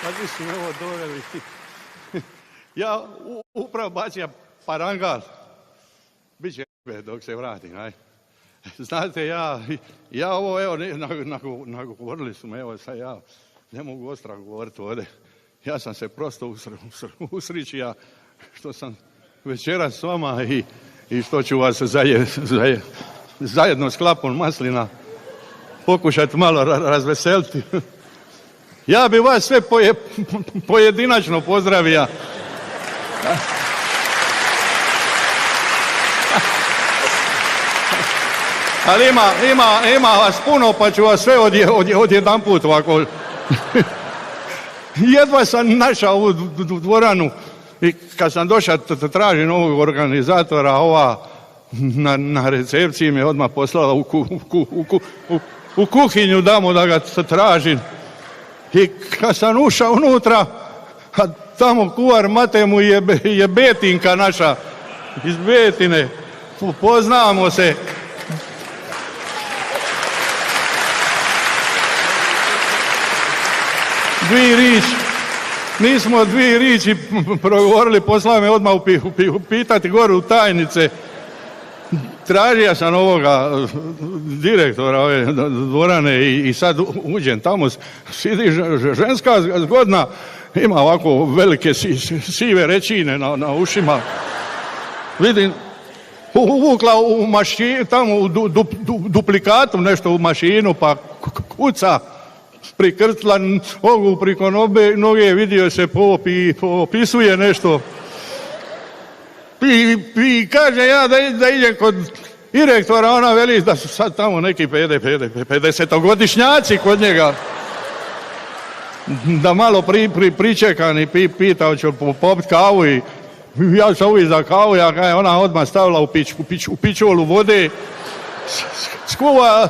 Kakvi su me ovo doveli. Ja upravo bacija parangal. Biće dok se vratim, aj. Znate, ja ovo, evo, nagovorili su me, evo, sad ja ne mogu ostro govoriti ovdje. Ja sam se prosto usričija što sam večeras s vama i što ću vas zajedno s klapom maslina pokušati malo razveseliti. Ja bi vas sve pojedinačno pozdravio. Ali ima vas puno, pa ću vas sve odjedanput ovako. Jedva sam našao ovu dvoranu i kad sam došao tražim ovog organizatora, ova na recepciji me odmah poslala u kuhinju damo da ga tražim. I kad sam ušao unutra, a tamo kuvar Mate mu je Betinka naša iz Betine. Poznamo se. Nismo dvije riči progovorili, poslao me odmah upitati gore u tajnice. Tražio sam ovoga direktora ove dvorane i sad uđem tamo, sidi ženska zgodna, ima ovako velike sive rećine na ušima. Vidim, uvukla u mašinu, tamo u duplikatu nešto u mašinu, pa kuca, prikrtla ovu priko noge, vidio se popisuje nešto. I kaže ja da idem kod direktora, ona veli da su sad tamo neki 50-godišnjaci kod njega. Da malo pričekam i pita hoću popiti kavu i ja sam uvijek za kavu, ona odmah stavila u pičolu vode,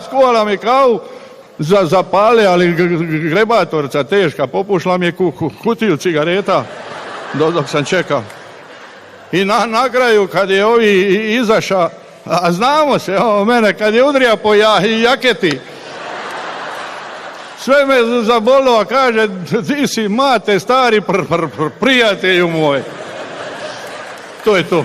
skuvala mi kavu, zapale, ali grebatorca teška, popušla mi je kutiju cigareta dok sam čekao. I na kraju kad je ovi izaša, a znamo se, mene kad je udrija po jaketi, sve me zabolilo, kaže, ti si Mate, stari prijatelju moj. To je to.